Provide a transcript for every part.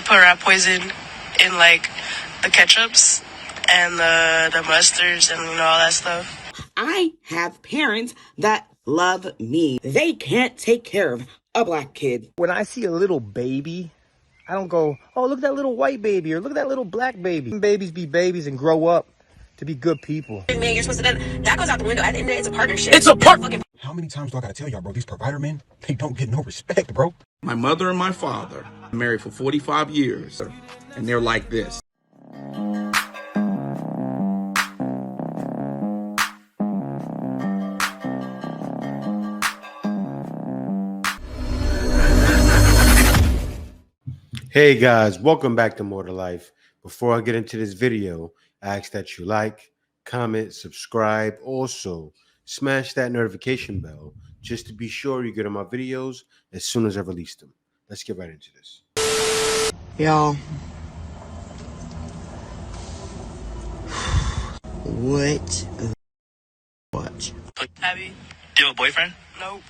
put rat poison in like the ketchups and the mustards and all that stuff. I have parents that love me. They can't take care of a black kid. When I see a little baby, I don't go, oh, look at that little white baby or look at that little black baby. Babies be babies and grow up to be good people. Man, you're supposed to, that goes out the window. At the end of the day, it's a partnership. It's a partnership. How many times do I gotta tell y'all, bro? These provider men, they don't get no respect, bro. My mother and my father married for 45 years, and they're like this. Hey guys, welcome back to More to Life. Before I get into this video, I ask that you like, comment, subscribe. Also, smash that notification bell just to be sure you get on my videos as soon as I release them. Let's get right into this. Y'all. What? Abby? Do you have a boyfriend? Nope.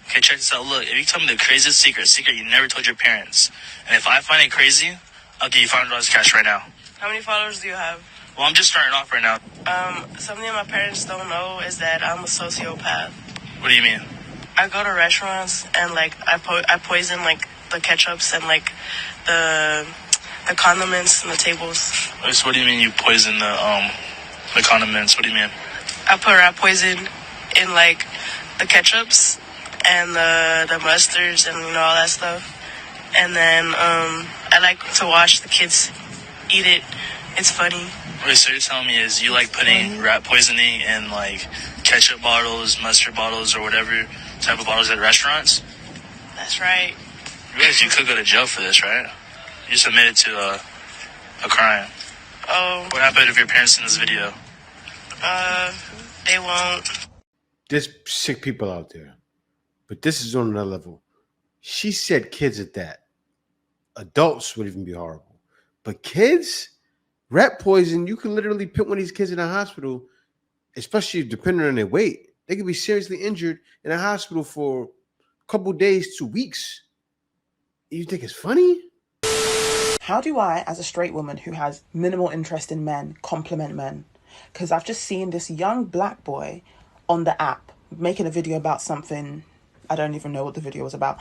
Okay, check this out. Look, if you tell me the craziest secret you never told your parents, and if I find it crazy, I'll give you $500 cash right now. How many followers do you have? Well, I'm just starting off right now. Something my parents don't know is that I'm a sociopath. What do you mean? I go to restaurants and like I poison like the ketchups and like the condiments and the tables. So what do you mean you poison the condiments? What do you mean? I put rat poison in like the ketchups and the mustards and all that stuff. And then I like to watch the kids eat it. It's funny. Wait, so you're telling me is you like putting rat poisoning in like ketchup bottles, mustard bottles, or whatever type of bottles at restaurants? That's right. You realize you could go to jail for this, right? You just admitted to a crime. Oh. What happened if your parents in this video? They won't. There's sick people out there, but this is on another level. She said kids at that. Adults would even be horrible. But kids, rat poison, you can literally put one of these kids in a hospital, especially depending on their weight. They could be seriously injured in a hospital for a couple days to weeks. You think it's funny? How do I, as a straight woman who has minimal interest in men, compliment men? Because I've just seen this young black boy on the app making a video about something. I don't even know what the video was about.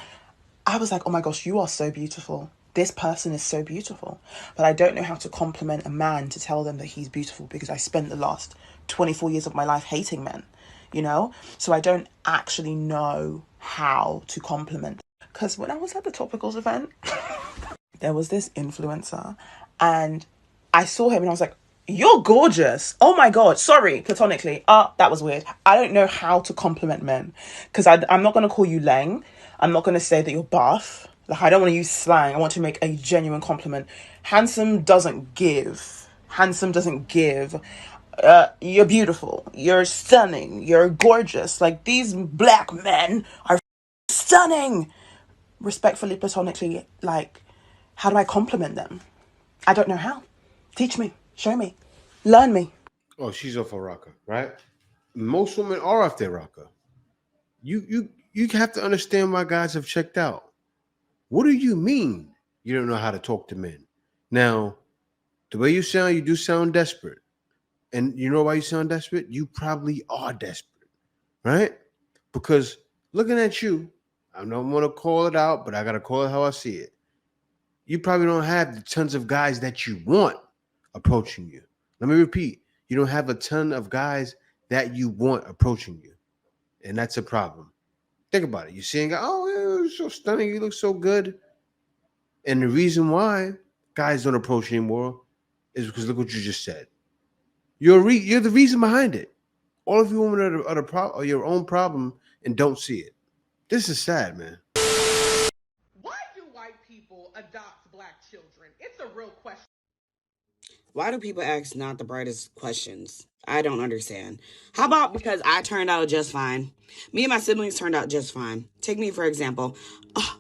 I was like, oh my gosh, you are so beautiful. This person is so beautiful. But I don't know how to compliment a man to tell them that he's beautiful because I spent the last 24 years of my life hating men, you know? So I don't actually know how to compliment. Because when I was at the Topicals event, there was this influencer and I saw him and I was like, you're gorgeous. Oh my God. Sorry, platonically. That was weird. I don't know how to compliment men because I'm not going to call you Lang. I'm not going to say that you're buff. Like, I don't want to use slang. I want to make a genuine compliment. Handsome doesn't give. Handsome doesn't give. You're beautiful. You're stunning. You're gorgeous. Like, these black men are stunning. Respectfully, platonically, like, how do I compliment them? I don't know how. Teach me. Show me. Learn me. Oh, she's off a rocker, right? Most women are off their rocker. You have to understand why guys have checked out. What do you mean you don't know how to talk to men? Now, the way you do sound desperate. And you know why you sound desperate? You probably are desperate, right? Because looking at you, I don't want to call it out, but I got to call it how I see it. You probably don't have the tons of guys that you want approaching you. Let me repeat. You don't have a ton of guys that you want approaching you. And that's a problem. Think about it. You're seeing, oh, you're so stunning. You look so good. And the reason why guys don't approach you anymore is because look what you just said. You're the reason behind it. All of you women are your own problem and don't see it. This is sad, man. Why do white people adopt black children? It's a real question. Why do people ask not the brightest questions? I don't understand. How about because I turned out just fine? Me and my siblings turned out just fine. Take me, for example.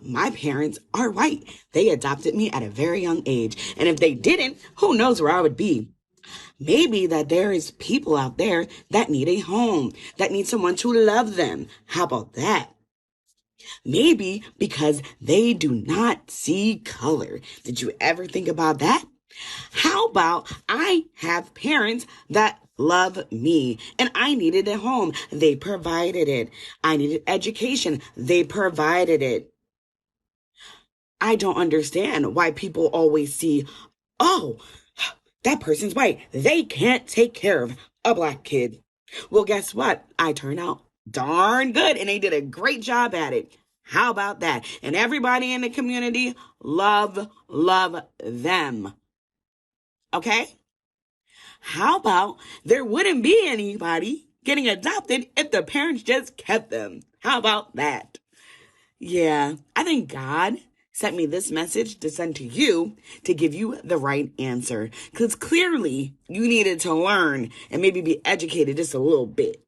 My parents are white. They adopted me at a very young age. And if they didn't, who knows where I would be? Maybe that there is people out there that need a home, that need someone to love them. How about that? Maybe because they do not see color. Did you ever think about that? How about I have parents that love me and I needed a home. They provided it. I needed education. They provided it. I don't understand why people always see, oh, that person's white. They can't take care of a black kid. Well, guess what? I turned out darn good and they did a great job at it. How about that? And everybody in the community love them. Okay? How about there wouldn't be anybody getting adopted if the parents just kept them? How about that? Yeah, I think God sent me this message to send to you to give you the right answer. Because clearly you needed to learn and maybe be educated just a little bit.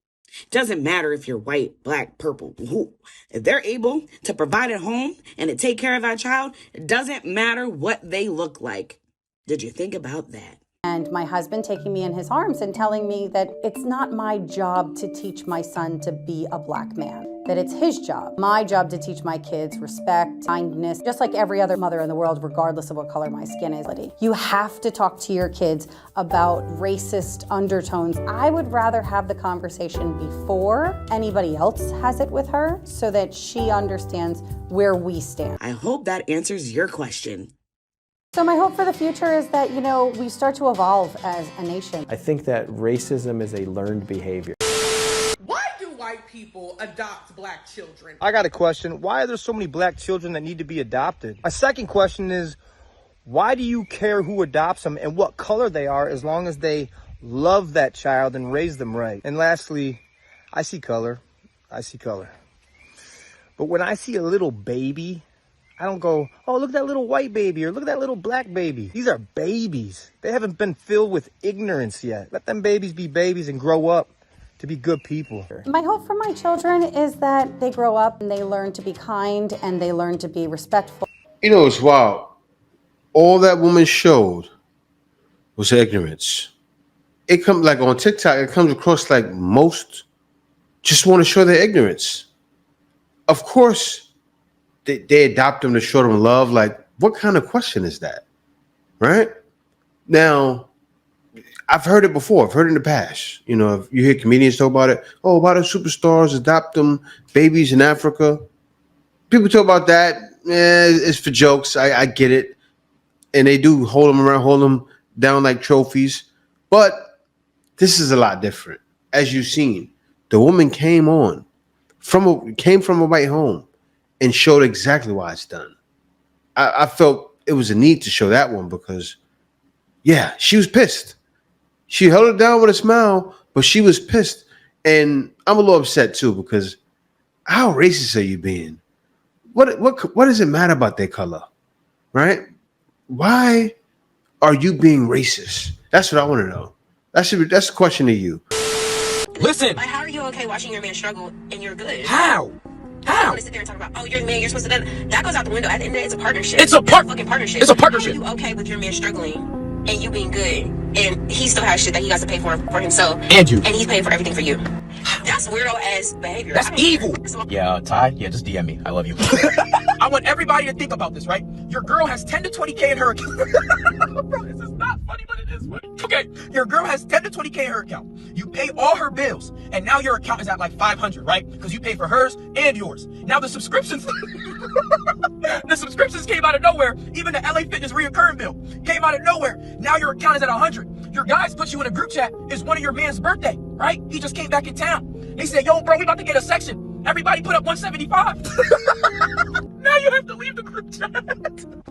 Doesn't matter if you're white, black, purple, who. If they're able to provide a home and to take care of that child, it doesn't matter what they look like. Did you think about that? And my husband taking me in his arms and telling me that it's not my job to teach my son to be a black man, that it's his job. My job to teach my kids respect, kindness, just like every other mother in the world, regardless of what color my skin is. You have to talk to your kids about racist undertones. I would rather have the conversation before anybody else has it with her so that she understands where we stand. I hope that answers your question. So my hope for the future is that, we start to evolve as a nation. I think that racism is a learned behavior. Why do white people adopt black children? I got a question. Why are there so many black children that need to be adopted? My second question is, why do you care who adopts them and what color they are as long as they love that child and raise them right? And lastly, I see color. But when I see a little baby, I don't go, oh, look at that little white baby or look at that little black baby. These are babies. They haven't been filled with ignorance yet. Let them babies be babies and grow up to be good people. My hope for my children is that they grow up and they learn to be kind and they learn to be respectful. It's wild. All that woman showed was ignorance. It comes like on TikTok, it comes across like most just want to show their ignorance. Of course, they adopt them to show them love. Like, what kind of question is that? Right? Now, I've heard it before. I've heard it in the past. If you hear comedians talk about it, why do superstars adopt them babies in Africa? People talk about that. It's for jokes. I get it. And they do hold them down like trophies. But this is a lot different. As you've seen, the woman came from a white home and showed exactly why it's done. I felt it was a need to show that one because, yeah, she was pissed. She held it down with a smile, but she was pissed. And I'm a little upset too because how racist are you being? What does it matter about their color, right? Why are you being racist? That's what I want to know. That's a question to you. Listen. Like, how are you okay watching your man struggle and you're good? How? I want to sit there and talk about, you're the man, you're supposed to. That goes out the window. At the end of the day, it's a partnership. It's a fucking partnership. It's a partnership. How are you okay with your man struggling and you being good, and he still has shit that he has to pay for himself, and he's paying for everything for you? That's weirdo ass behavior. That's evil. Yeah, Ty. Yeah, just DM me. I love you. I want everybody to think about this, right? Your girl has 10 to 20K in her account. Bro, this is not funny, but it is funny. Okay, your girl has 10 to 20K in her account. You pay all her bills, and now your account is at like 500, right? Because you pay for hers and yours. Now the subscriptions, the subscriptions came out of nowhere. Even the LA Fitness reoccurring bill came out of nowhere. Now your account is at 100. Your guys put you in a group chat. It's one of your man's birthday, right? He just came back in town. They said, yo, bro, we about to get a section. Everybody put up 175. Now you have to leave the group chat.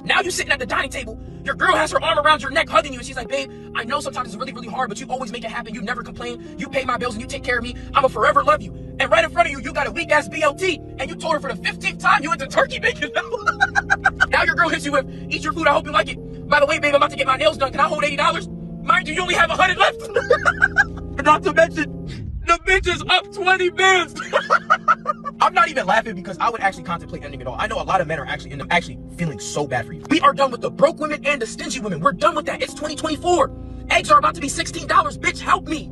Now you're sitting at the dining table. Your girl has her arm around your neck, hugging you, and she's like, babe, I know sometimes it's really, really hard, but you always make it happen. You never complain. You pay my bills and you take care of me. I'ma forever love you. And right in front of you, you got a weak ass BLT, and you told her for the 15th time you went to turkey bacon. Now your girl hits you with, eat your food, I hope you like it. By the way, babe, I'm about to get my nails done. Can I hold $80? Mind you, you only have 100 left. Not to mention, the bitch is up 20 bands. I'm not even laughing because I would actually contemplate ending it all. I know a lot of men are actually feeling so bad for you. We are done with the broke women and the stingy women. We're done with that. It's 2024. Eggs are about to be $16. Bitch, help me.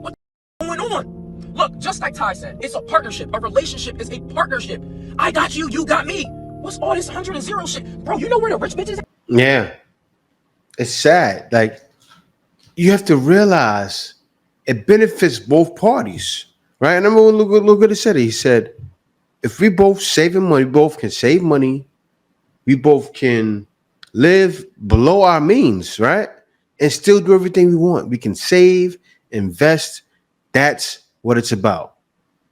What's going on? Look, just like Ty said, it's a partnership. A relationship is a partnership. I got you, you got me. What's all this 100 and 0 shit? Bro, you know where the rich bitches at? Yeah. It's sad. Like, you have to realize it benefits both parties, right? And I'm going to look at it. He said, if we both saving money, we both can save money, we both can live below our means, right? And still do everything we want. We can save, invest. That's what it's about.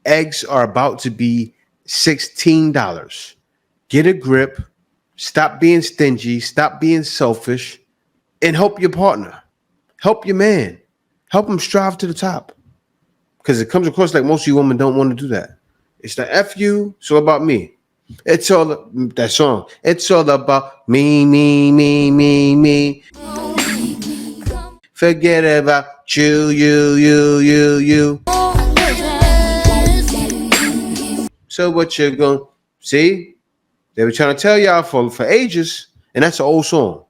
Eggs are about to be $16. Get a grip. Stop being stingy. Stop being selfish. And help your partner. Help your man. Help him strive to the top. Because it comes across like most of you women don't want to do that. It's the F you, it's all about me. It's all that song. It's all about me, me, me, me, me. Forget about you, you, you, you, you. So what you gonna see? They were trying to tell y'all for ages, and that's an old song.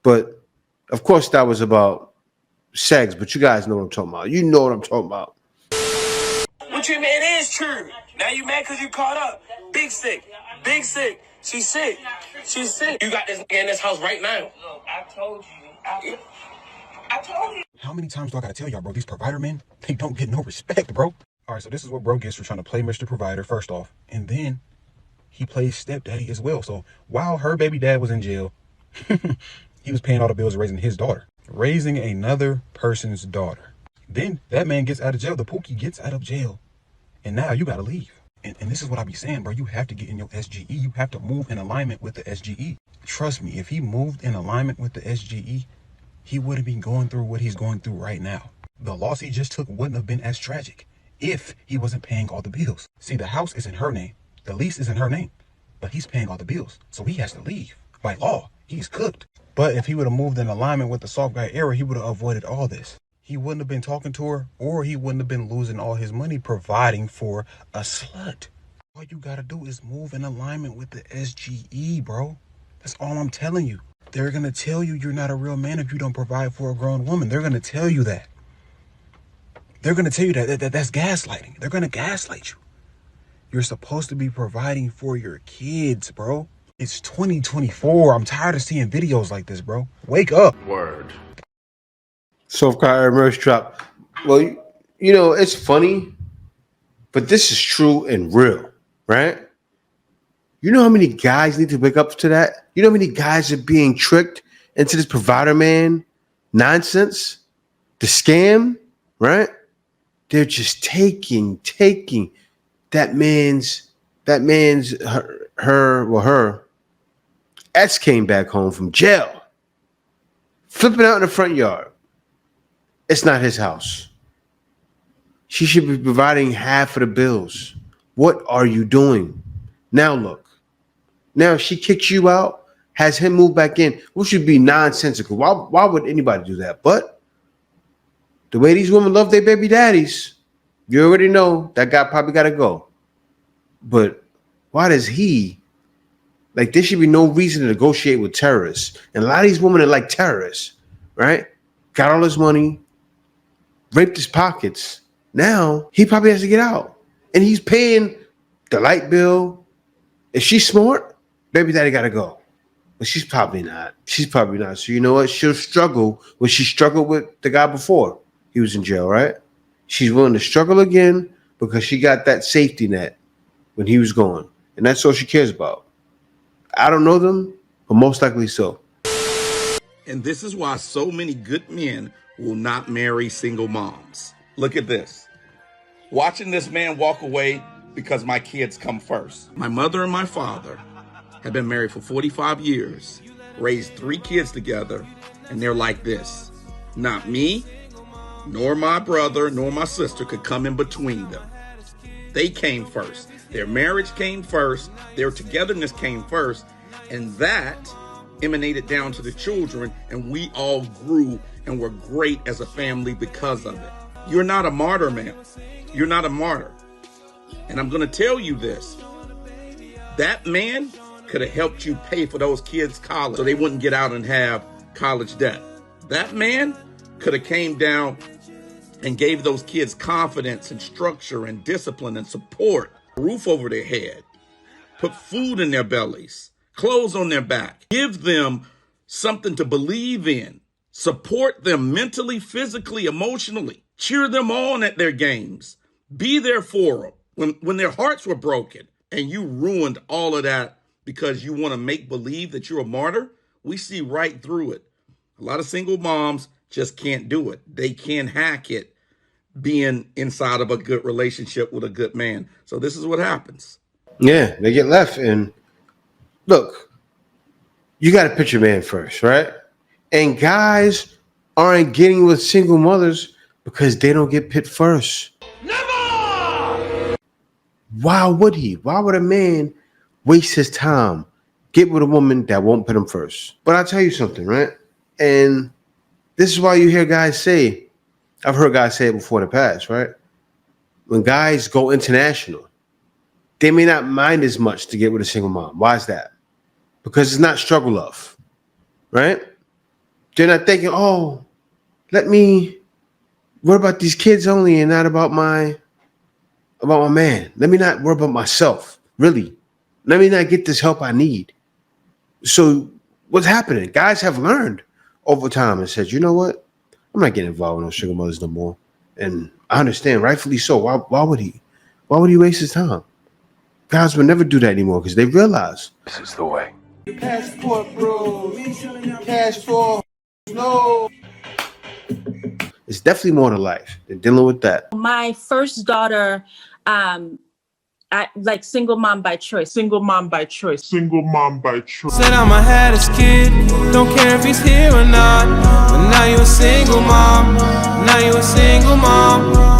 But of course that was about sex, but you guys know what I'm talking about. You know what I'm talking about. What you mean? It is true. Now you mad because you caught up. Big sick. Big sick. She's sick. She's sick. You got this in this house right now. Look, I told you. I told you. How many times do I gotta tell y'all, bro? These provider men, they don't get no respect, bro. All right, so this is what bro gets for trying to play Mr. Provider, first off. And then he plays stepdaddy as well. So while her baby dad was in jail, he was paying all the bills raising his daughter. Raising another person's daughter. Then that man gets out of jail. The Pookie gets out of jail. And now you got to leave. And this is what I be saying, bro. You have to get in your SGE. You have to move in alignment with the SGE. Trust me, if he moved in alignment with the SGE, he wouldn't be going through what he's going through right now. The loss he just took wouldn't have been as tragic if he wasn't paying all the bills. See, the house is in her name. The lease is in her name. But he's paying all the bills. So he has to leave. By law, he's cooked. But if he would have moved in alignment with the soft guy era, he would have avoided all this. He wouldn't have been talking to her, or he wouldn't have been losing all his money providing for a slut. All you gotta do is move in alignment with the SGE, bro. That's all I'm telling you. They're gonna tell you you're not a real man if you don't provide for a grown woman. They're gonna tell you that. They're gonna tell you that's gaslighting. They're gonna gaslight you. You're supposed to be providing for your kids, bro. It's 2024. I'm tired of seeing videos like this, bro. Wake up. Word. Soft car merch drop. Well, you know, it's funny, but this is true and real, right? You know how many guys need to wake up to that? You know how many guys are being tricked into this provider man nonsense? The scam, right? They're just taking that man's her ex came back home from jail, flipping out in the front yard. It's not his house. She should be providing half of the bills. What are you doing? Now look. Now she kicks you out, has him move back in, which should be nonsensical. Why would anybody do that? But the way these women love their baby daddies, you already know that guy probably got to go. But why does he? Like, there should be no reason to negotiate with terrorists. And a lot of these women are like terrorists, right? Got all his money, raped his pockets. Now he probably has to get out. And he's paying the light bill. If she's smart, baby daddy got to go. But she's probably not. She's probably not. So you know what? She'll struggle when she struggled with the guy before he was in jail, right? She's willing to struggle again because she got that safety net when he was gone. And that's all she cares about. I don't know them, but most likely so. And this is why so many good men will not marry single moms. Look at this. Watching this man walk away because my kids come first. My mother and my father have been married for 45 years, raised 3 kids together, and they're like this. Not me, nor my brother, nor my sister could come in between them. They came first. Their marriage came first. Their togetherness came first. And that emanated down to the children. And we all grew and were great as a family because of it. You're not a martyr, man. You're not a martyr. And I'm going to tell you this. That man could have helped you pay for those kids' college so they wouldn't get out and have college debt. That man could have came down and gave those kids confidence and structure and discipline and support, a roof over their head, put food in their bellies, clothes on their back, give them something to believe in, support them mentally, physically, emotionally, cheer them on at their games, be there for them when their hearts were broken, and you ruined all of that because you want to make believe that you're a martyr. We see right through it. A lot of single moms just can't do it. They can't hack it being inside of a good relationship with a good man. So this is what happens. Yeah, they get left. And look, you got to put your man first, right? And guys aren't getting with single mothers because they don't get put first. Never! Why would he? Why would a man waste his time, get with a woman that won't put him first? But I'll tell you something, right? And this is why you hear guys say, I've heard guys say it before in the past, right? When guys go international, they may not mind as much to get with a single mom. Why is that? Because it's not struggle love, right? They're not thinking, oh, let me worry about these kids only and not about my man. Let me not worry about myself, really. Let me not get this help I need. So what's happening? Guys have learned over time and said, you know what? I'm not getting involved with no single mothers no more. And I understand, rightfully so. Why would he? Why would he waste his time? Guys will never do that anymore because they realize This is the way. passport, bro. Passport. No. It's definitely more to life than dealing with that. My first daughter, like single mom by choice. Single mom by choice. Single mom by choice. Said I'ma have this kid, don't care if he's here or not. But now you a single mom. Now you a single mom.